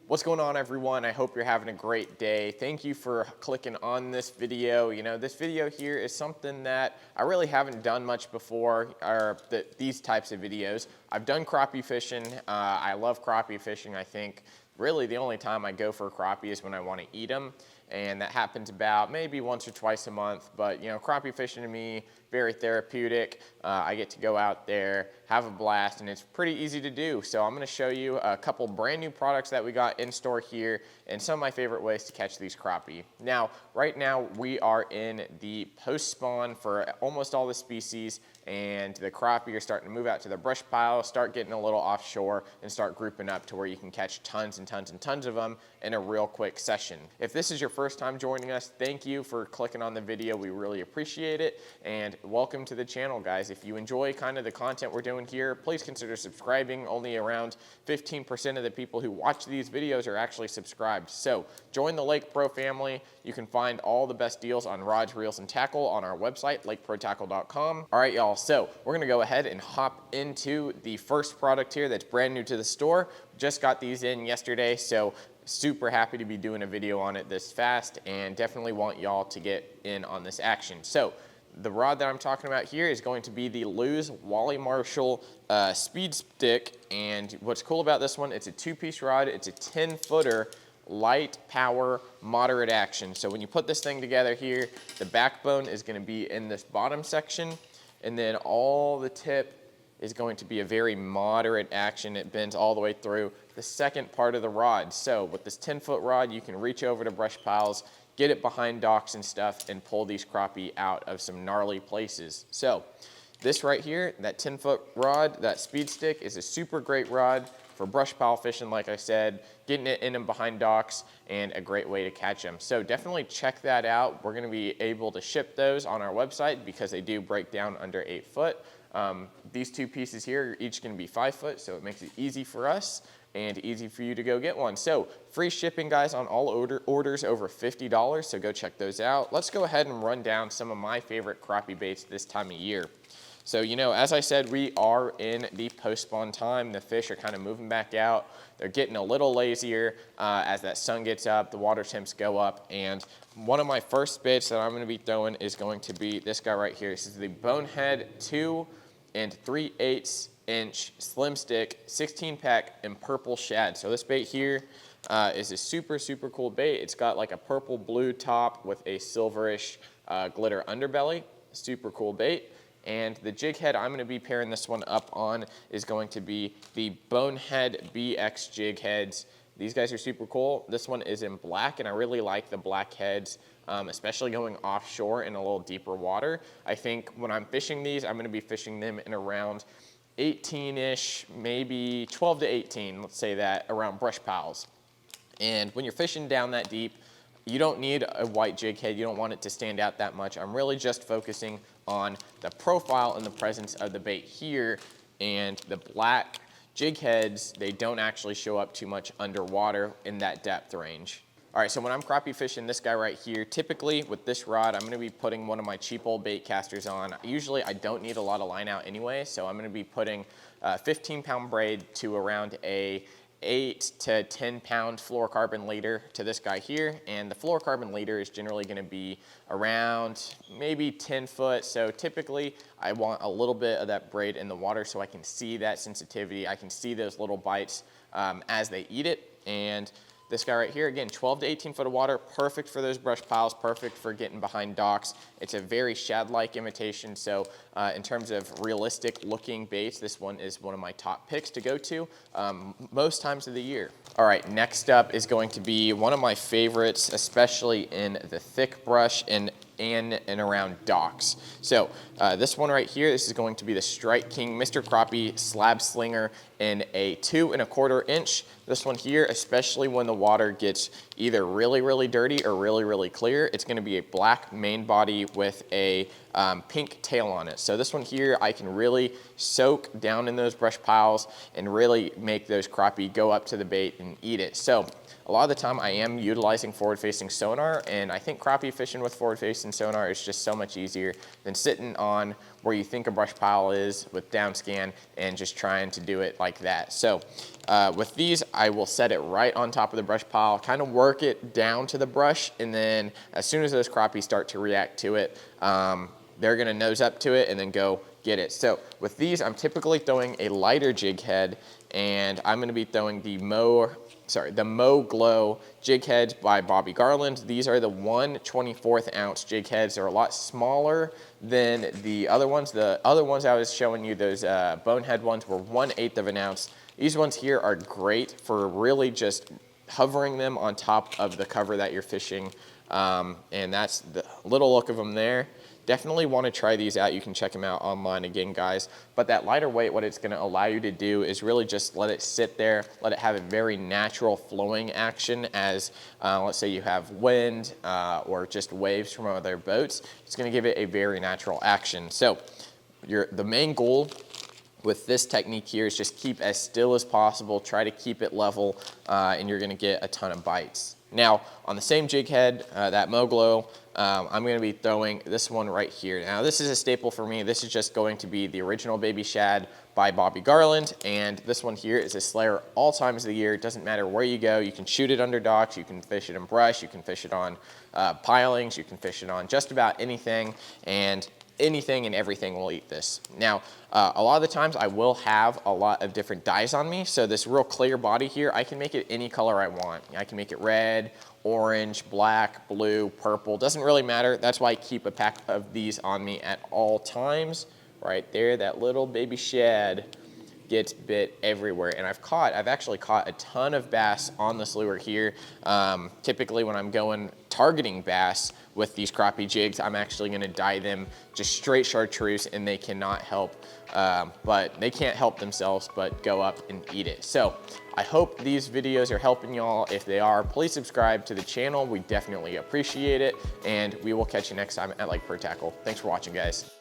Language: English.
What's going on, everyone? I hope you're having a great day. Thank you for clicking on this video. This video here is something that I really haven't done much before, or these types of videos. I've done crappie fishing. I love crappie fishing. I think really the only time I go for crappie is when I want to eat them. And that happens about maybe once or twice a month. But crappie fishing to me, very therapeutic. I get to go out there, have a blast, and it's pretty easy to do. So I'm gonna show you a couple brand new products that we got in store here and some of my favorite ways to catch these crappie. Now, right now we are in the post spawn for almost all the species, and the crappie are starting to move out to the brush pile, start getting a little offshore, and start grouping up to where you can catch tons and tons and tons of them in a real quick session. If this is your first time joining us, thank you for clicking on the video. We really appreciate it, and welcome to the channel, guys. If you enjoy kind of the content we're doing here, please consider subscribing. Only around 15% of the people who watch these videos are actually subscribed. So join the Lake Pro family. You can find all the best deals on rods, reels, and tackle on our website, lakeprotackle.com. All right, y'all, so we're gonna go ahead and hop into the first product here that's brand new to the store. Just got these in yesterday, so super happy to be doing a video on it this fast, and definitely want y'all to get in on this action. So the rod that I'm talking about here is going to be the Lew's Wally Marshall Speed Stick, and what's cool about this one, it's a two-piece rod. It's a 10-footer, light power, moderate action. So when you put this thing together here, the backbone is going to be in this bottom section, and then all the tip is going to be a very moderate action. It bends all the way through the second part of the rod. So with this 10-foot rod, you can reach over to brush piles, get it behind docks and stuff, and pull these crappie out of some gnarly places. So this right here, that 10-foot rod, that speed stick, is a super great rod for brush pile fishing, like I said, getting it in and behind docks, and a great way to catch them. So definitely check that out. We're gonna be able to ship those on our website because they do break down under 8 foot. These two pieces here are each gonna be 5 foot, so it makes it easy for us and easy for you to go get one. So free shipping, guys, on all orders over $50, so go check those out. Let's go ahead and run down some of my favorite crappie baits this time of year. So, as I said, we are in the post-spawn time. The fish are kind of moving back out. They're getting a little lazier as that sun gets up, the water temps go up, and one of my first baits that I'm gonna be throwing is going to be this guy right here. This is the Bonehead 2 3/8 inch slim stick 16 pack in purple shad. So this bait here is a super cool bait. It's got like a purple blue top with a silverish glitter underbelly. Super cool bait. And the jig head I'm going to be pairing this one up on is going to be the Bonehead BX jig heads. These guys are super cool. This one is in black, and I really like the black heads, especially going offshore in a little deeper water. I think when I'm fishing these, I'm going to be fishing them in around 18-ish, maybe 12 to 18, let's say that, around brush piles. And when you're fishing down that deep, you don't need a white jig head. You don't want it to stand out that much. I'm really just focusing on the profile and the presence of the bait here, and the black jig heads, they don't actually show up too much underwater in that depth range. All right, so when I'm crappie fishing this guy right here, typically with this rod, I'm gonna be putting one of my cheap old bait casters on. Usually I don't need a lot of line out anyway, so I'm gonna be putting a 15-pound braid to around a 8 to 10 pound fluorocarbon leader to this guy here, and the fluorocarbon leader is generally going to be around maybe 10 foot. So typically I want a little bit of that braid in the water so I can see that sensitivity. I can see those little bites as they eat it. And this guy right here, again, 12 to 18 foot of water, perfect for those brush piles, perfect for getting behind docks. It's a very shad-like imitation, so in terms of realistic looking baits, this one is one of my top picks to go to most times of the year. All right, next up is going to be one of my favorites, especially in the thick brush and around docks. So this one right here, this is going to be the Strike King Mr. Crappie Slab Slinger in a 2 1/4 inch. This one here, especially when the water gets either really dirty or really clear, it's going to be a black main body with a pink tail on it. So this one here, I can really soak down in those brush piles and really make those crappie go up to the bait and eat it. So a lot of the time I am utilizing forward-facing sonar, and I think crappie fishing with forward-facing sonar is just so much easier than sitting on where you think a brush pile is with down scan and just trying to do it like that. So with these, I will set it right on top of the brush pile, kind of work it down to the brush, and then as soon as those crappies start to react to it, they're gonna nose up to it and then go get it. So with these, I'm typically throwing a lighter jig head, and I'm gonna be throwing the Mo Glow jig heads by Bobby Garland. These are the 1/24 ounce jig heads. They're a lot smaller than the other ones. The other ones I was showing you, those bonehead ones, were 1/8 of an ounce. These ones here are great for really just hovering them on top of the cover that you're fishing. And that's the little look of them there. Definitely want to try these out. You can check them out online again, guys. But that lighter weight, what it's going to allow you to do is really just let it sit there, let it have a very natural flowing action as, let's say you have wind or just waves from other boats. It's going to give it a very natural action. So the main goal with this technique here is just keep as still as possible, try to keep it level, and you're going to get a ton of bites. Now, on the same jig head, that Mo Glow, I'm going to be throwing this one right here. Now, this is a staple for me. This is just going to be the original Baby Shad by Bobby Garland, and this one here is a slayer all times of the year. It doesn't matter where you go. You can shoot it under docks, you can fish it in brush, you can fish it on pilings, you can fish it on just about anything, and anything and everything will eat this. Now, a lot of the times I will have a lot of different dyes on me. So this real clear body here, I can make it any color I want. I can make it red, orange, black, blue, purple, doesn't really matter. That's why I keep a pack of these on me at all times. Right there, that little Baby Shad gets bit everywhere. And I've actually caught a ton of bass on this lure here. Typically when I'm going targeting bass with these crappie jigs, I'm actually gonna dye them just straight chartreuse, and they cannot help, but they can't help themselves but go up and eat it. So I hope these videos are helping y'all. If they are, please subscribe to the channel. We definitely appreciate it, and we will catch you next time at Lake Pro Tackle. Thanks for watching, guys.